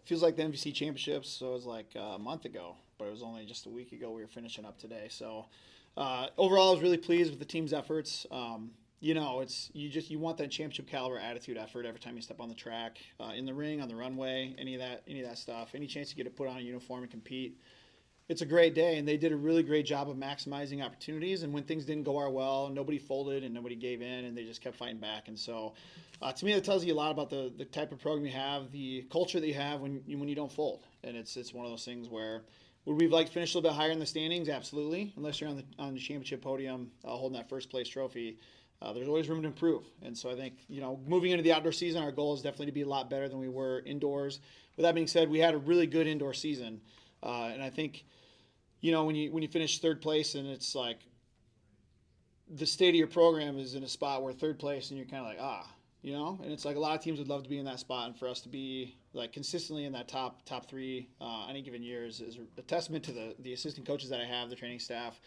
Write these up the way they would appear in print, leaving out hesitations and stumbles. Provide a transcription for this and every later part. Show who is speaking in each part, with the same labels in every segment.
Speaker 1: feels like the MVC championships. So it was like a month ago, but it was only just a week ago. We were finishing up today. So overall, I was really pleased with the team's efforts. It's you want that championship caliber attitude effort every time you step on the track, in the ring, on the runway, any of that stuff. Any chance you get to put on a uniform and compete, it's a great day, and they did a really great job of maximizing opportunities. And when things didn't go our well, nobody folded and nobody gave in, and they just kept fighting back. And so, to me, that tells you a lot about the type of program you have, the culture that you have when you don't fold. And it's one of those things where would we like to finish a little bit higher in the standings? Absolutely. Unless you're on the championship podium holding that first place trophy, there's always room to improve. And so I think, moving into the outdoor season, our goal is definitely to be a lot better than we were indoors. With that being said, we had a really good indoor season, and I think when you finish third place and it's like the state of your program is in a spot where third place and you're kind of like and it's like a lot of teams would love to be in that spot, and for us to be like consistently in that top three any given year is a testament to the assistant coaches that I have, the training staff,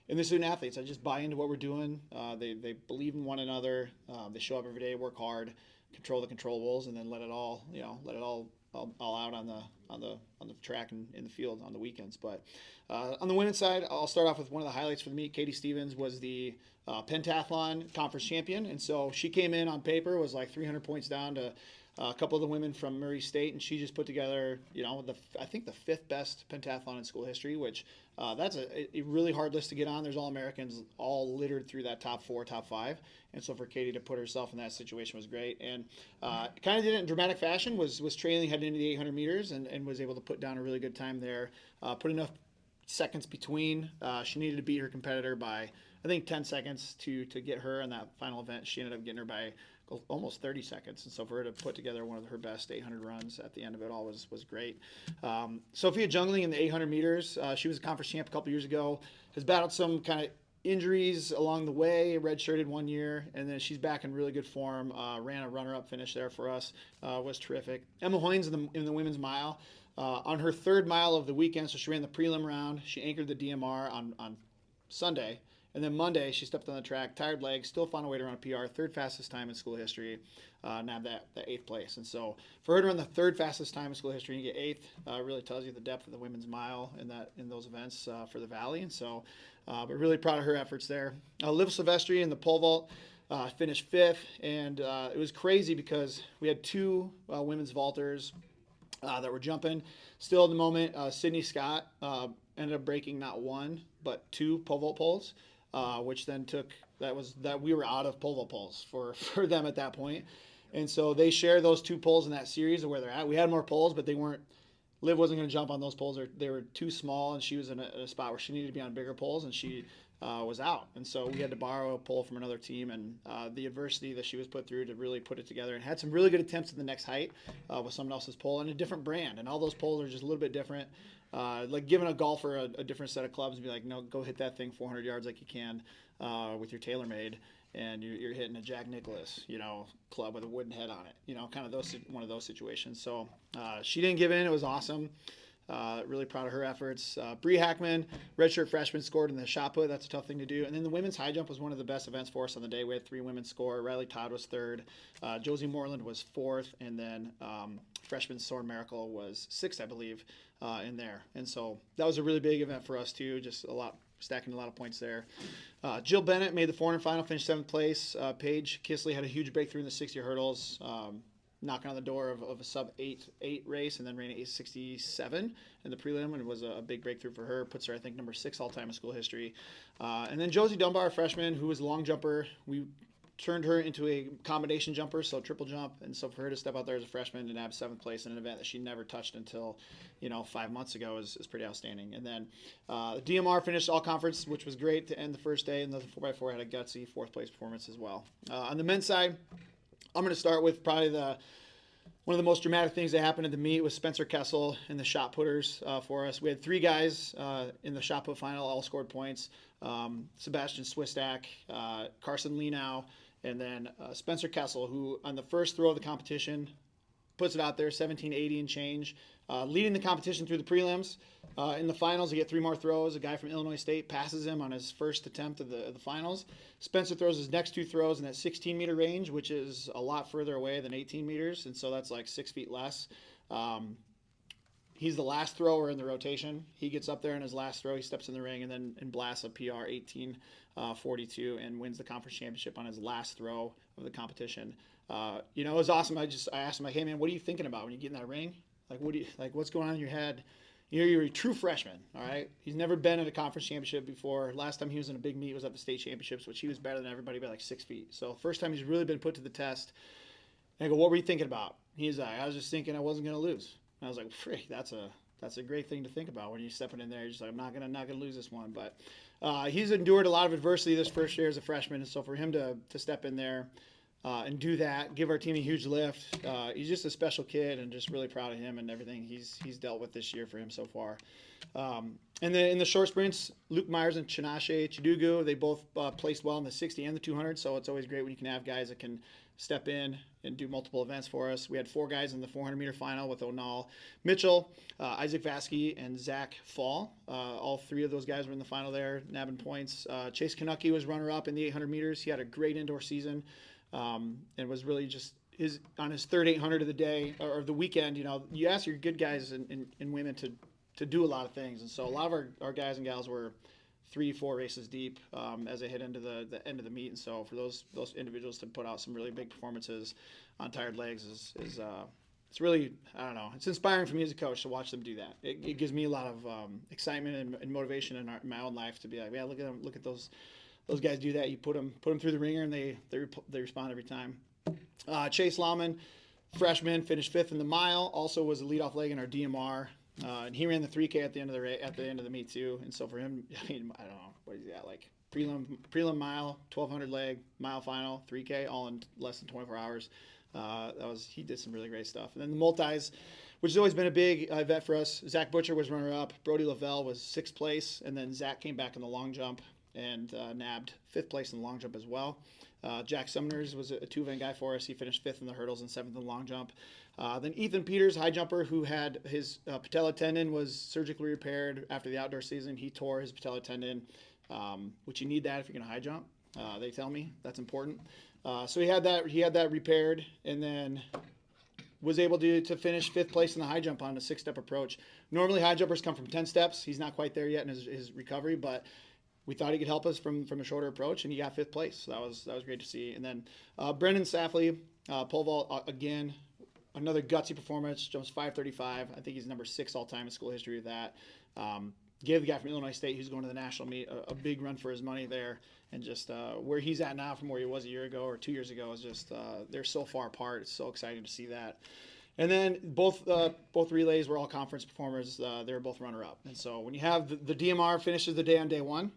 Speaker 1: and the student athletes. I just buy into what we're doing. They believe in one another. They show up every day, work hard, control the controllables, and then let it all out on the track and in the field on the weekends. But on the women's side, I'll start off with one of the highlights for the meet. Katie Stevens was the pentathlon conference champion, and so she came in on paper was like 300 points down to a couple of the women from Murray State, and she just put together, I think the fifth best pentathlon in school history, which that's a really hard list to get on. There's all Americans all littered through that top four, top five, and so for Katie to put herself in that situation was great. And kind of did it in dramatic fashion. Was trailing heading into the 800 meters and was able to put down a really good time there. Put enough seconds between. She needed to beat her competitor by I think 10 seconds to get her in that final event. She ended up getting her by almost 30 seconds, and so for her to put together one of her best 800 runs at the end of it all was great. Sophia Jungling in the 800 meters, she was a conference champ a couple years ago, has battled some kind of injuries along the way, redshirted 1 year, and then she's back in really good form. Ran a runner-up finish there for us, was terrific. Emma Hoynes in the women's mile, on her third mile of the weekend, so she ran the prelim round. She anchored the DMR on Sunday. And then Monday, she stepped on the track, tired legs, still found a way to run a PR, third fastest time in school history, nabbed that eighth place. And so for her to run the third fastest time in school history and get eighth really tells you the depth of the women's mile in those events for the Valley. And so, but really proud of her efforts there. Liv Silvestri in the pole vault finished fifth, and it was crazy because we had two women's vaulters that were jumping. Still at the moment, Sydney Scott ended up breaking not one, but two pole vault poles. Which then took that we were out of pole vault poles for them at that point. And so they share those two poles in that series of where they're at. We had more poles, but they weren't. Liv wasn't going to jump on those poles. They were too small, and she was in a spot where she needed to be on bigger poles, and she was out. And so we had to borrow a pole from another team, and the adversity that she was put through to really put it together, and had some really good attempts at the next height with someone else's pole and a different brand. And all those poles are just a little bit different. Like giving a golfer a different set of clubs and be like, no, go hit that thing 400 yards like you can with your TaylorMade, and you're hitting a Jack Nicklaus, club with a wooden head on it, kind of one of those situations. So she didn't give in. It was awesome. Really proud of her efforts. Bree Hackman, redshirt freshman, scored in the shot put. That's a tough thing to do. And then the women's high jump was one of the best events for us on the day. We had 3 women score. Riley Todd was third. Josie Moreland was fourth. And then freshman Soren Miracle was sixth, I believe, in there. And so that was a really big event for us, too. Just stacking a lot of points there. Jill Bennett made the 400 final, finished 7th place. Paige Kisley had a huge breakthrough in the 60 hurdles. Knocking on the door of a sub 8 race, and then ran 8:67 in the prelim, and it was a big breakthrough for her. Puts her, I think, number 6 all time in school history. And then Josie Dunbar, a freshman, who was a long jumper. We turned her into a combination jumper, so triple jump. And so for her to step out there as a freshman and nab 7th place in an event that she never touched until 5 months ago is pretty outstanding. And then the DMR finished all conference, which was great to end the first day, and the 4x4 had a gutsy 4th place performance as well. On the men's side, I'm going to start with probably one of the most dramatic things that happened at the meet was Spencer Kessel and the shot putters for us. We had 3 guys in the shot put final, all scored points. Sebastian Swistak, Carson Lenau, and then Spencer Kessel, who on the first throw of the competition puts it out there, 1780 and change, leading the competition through the prelims. In the finals, you get 3 more throws. A guy from Illinois State passes him on his first attempt of the finals. Spencer throws his next 2 throws in that 16-meter range, which is a lot further away than 18 meters, and so that's like 6 feet less. he's the last thrower in the rotation. He gets up there in his last throw. He steps in the ring and blasts a PR 18:42 and wins the conference championship on his last throw of the competition. It was awesome. I asked him, like, hey man, what are you thinking about when you get in that ring? Like, what's going on in your head? You're a true freshman, all right? He's never been at a conference championship before. Last time he was in a big meet was at the state championships, which he was better than everybody by like 6 feet. So first time he's really been put to the test. And I go, what were you thinking about? He's like, I was just thinking I wasn't going to lose. And I was like, freak, that's a great thing to think about when you're stepping in there. You're just like, I'm not gonna lose this one. But he's endured a lot of adversity this first year as a freshman, and so for him to step in there and do that, give our team a huge lift. He's just a special kid, and just really proud of him and everything he's dealt with this year for him so far. And then in the short sprints, Luke Myers and Chinashe Chidugu, they both placed well in the 60 and the 200. So it's always great when you can have guys that can step in and do multiple events for us. We had 4 guys in the 400-meter final with Onal Mitchell, Isaac Vasky, and Zach Fall. All 3 of those guys were in the final there, nabbing points. Chase Kanucky was runner-up in the 800 meters. He had a great indoor season and was really just on his third 800 of the day or the weekend. You ask your good guys and women to do a lot of things, and so a lot of our guys and gals were 3-4 races deep as they hit into the end of the meet. And so for those individuals to put out some really big performances on tired legs is it's really, I don't know, it's inspiring for me as a coach to watch them do that. It gives me a lot of excitement and motivation in my own life to be like, yeah, look at them, look at those guys do that. You put them through the ringer and they respond every time. Chase Lauman, freshman, finished 5th in the mile. Also was a leadoff leg in our DMR. And he ran the 3K at the end of the meet too. And so for him, I don't know, what is he at, like prelim mile, 1200 leg, mile final, 3K, all in less than 24 hours. He did some really great stuff. And then the multis, which has always been a big event for us. Zach Butcher was runner up. Brody Lavelle was 6th place, and then Zach came back in the long jump and nabbed 5th place in the long jump as well. Jack Sumners was a 2-event guy for us. He finished 5th in the hurdles and 7th in the long jump. Then Ethan Peters, high jumper, who had his patella tendon, was surgically repaired after the outdoor season. He tore his patella tendon, which you need that if you're going to high jump. They tell me that's important. So he had that repaired, and then was able to finish 5th place in the high jump on a 6-step approach. Normally high jumpers come from 10 steps. He's not quite there yet in his recovery, but we thought he could help us from a shorter approach, and he got 5th place. So that was great to see. And then Brendan Safley, pole vault again, another gutsy performance, jumps 5:35. I think he's number 6 all time in school history of that. Gave the guy from Illinois State who's going to the national meet a big run for his money there. And just where he's at now from where he was a year ago or 2 years ago is just they're so far apart. It's so exciting to see that. And then both relays were all conference performers. They were both runner-up. And so when you have the DMR finishes the day on day 1,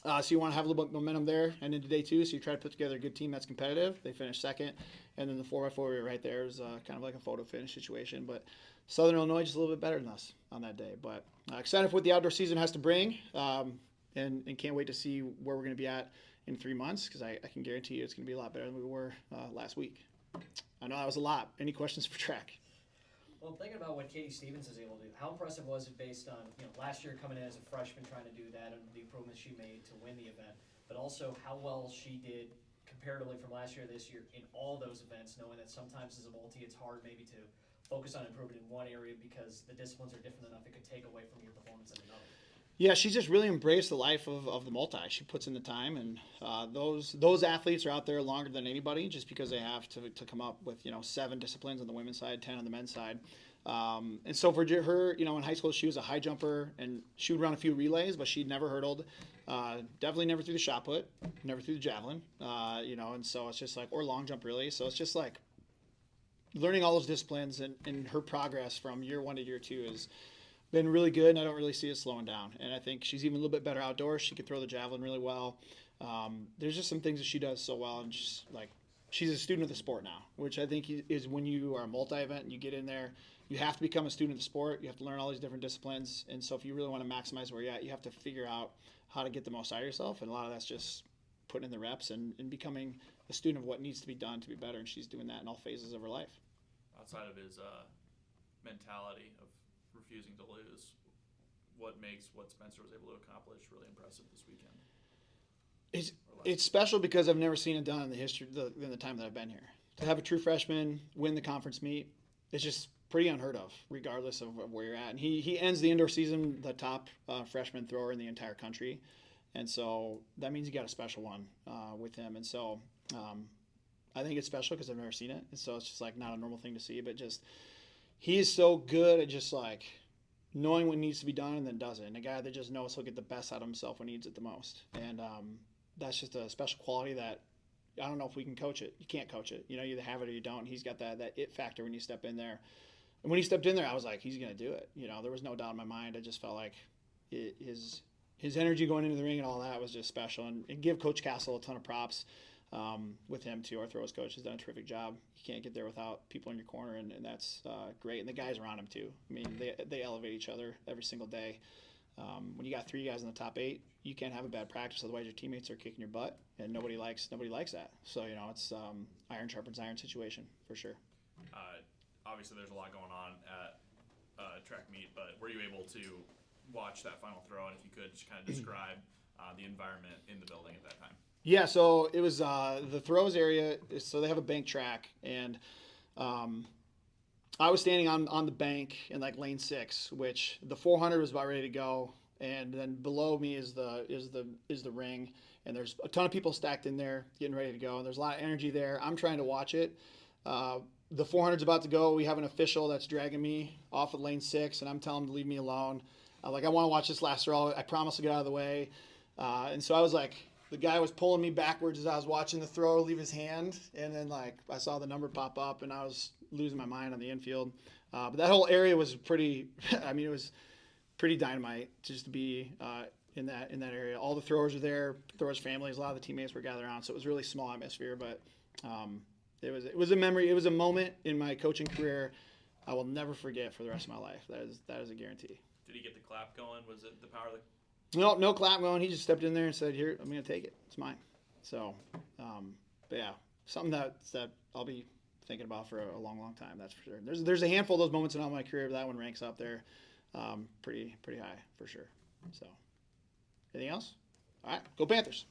Speaker 1: so you want to have a little bit of momentum there and into day 2, so you try to put together a good team that's competitive. They finished 2nd, and then the 4x4 right there is kind of like a photo finish situation. But Southern Illinois just a little bit better than us on that day. But excited for what the outdoor season has to bring, and can't wait to see where we're going to be at in 3 months, because I can guarantee you it's going to be a lot better than we were last week. I know that was a lot. Any questions for track?
Speaker 2: Well, thinking about what Katie Stevens is able to do, how impressive was it based on last year coming in as a freshman trying to do that and the improvements she made to win the event, but also how well she did comparatively from last year to this year in all those events, knowing that sometimes as a multi it's hard maybe to focus on improving in one area because the disciplines are different enough it could take away from your performance in another.
Speaker 1: Yeah, she's just really embraced the life of the multi. She puts in the time, and those athletes are out there longer than anybody just because they have to come up with 7 disciplines on the women's side, 10 on the men's side. And so for her, in high school she was a high jumper, and she would run a few relays, but she'd never hurdled. Definitely never threw the shot put, never threw the javelin. And so it's just like, or long jump really. So it's just like learning all those disciplines, and her progress from year 1 to year 2 is been really good, and I don't really see it slowing down. And I think she's even a little bit better outdoors. She can throw the javelin really well. There's just some things that she does so well, and just like she's a student of the sport now, which I think is when you are a multi-event and you get in there, you have to become a student of the sport. You have to learn all these different disciplines, and so if you really want to maximize where you're at, you have to figure out how to get the most out of yourself, and a lot of that's just putting in the reps and becoming a student of what needs to be done to be better, and she's doing that in all phases of her life.
Speaker 3: Outside of his mentality of refusing to lose, what makes what Spencer was able to accomplish really impressive this weekend?
Speaker 1: It's special because I've never seen it done in the history in the time that I've been here. To have a true freshman win the conference meet, it's just pretty unheard of, regardless of where you're at. And he ends the indoor season the top freshman thrower in the entire country, and so that means you got a special one with him. And so I think it's special because I've never seen it, and so it's just like not a normal thing to see. But just he is so good at just like knowing what needs to be done and then does it. And a guy that just knows he'll get the best out of himself when he needs it the most. And that's just a special quality that I don't know if we can coach it. You can't coach it. You know, you either have it or you don't. He's got that it factor when you step in there. And when he stepped in there, I was like, he's going to do it. You know, there was no doubt in my mind. I just felt like his energy going into the ring and all that was just special. And give Coach Castle a ton of props with him, too. Our throws coach has done a terrific job. You can't get there without people in your corner, and that's great. And the guys around him, too. I mean, they elevate each other every single day. When you got 3 guys in the top 8, you can't have a bad practice, otherwise your teammates are kicking your butt, and nobody likes that. So, you know, it's iron sharpens iron situation for sure.
Speaker 3: Obviously, there's a lot going on at track meet, but were you able to watch that final throw? And if you could, just kind of describe the environment in the building at that time.
Speaker 1: Yeah, so it was the throws area. So they have a bank track, and I was standing on the bank in like lane 6, which the 400 was about ready to go, and then below me is the ring, and there's a ton of people stacked in there getting ready to go, and there's a lot of energy there. I'm trying to watch it. The 400's about to go. We have an official that's dragging me off of lane 6, and I'm telling him to leave me alone. I want to watch this last throw. I promise to get out of the way. And so I was like, the guy was pulling me backwards as I was watching the throw leave his hand, and then like I saw the number pop up, and I was losing my mind on the infield. But that whole area was pretty. I mean, it was pretty dynamite just to be in that area. All the throwers were there, throwers' families, a lot of the teammates were gathered around, so it was a really small atmosphere. But it was a memory. It was a moment in my coaching career I will never forget for the rest of my life. That is a guarantee.
Speaker 3: Did he get the clap going? Was it the power of the?
Speaker 1: No clap going. He just stepped in there and said, "Here, I'm going to take it. It's mine." So, but yeah, something that I'll be thinking about for a long, long time. That's for sure. There's a handful of those moments in all my career, but that one ranks up there, pretty high for sure. So, anything else? All right, go Panthers.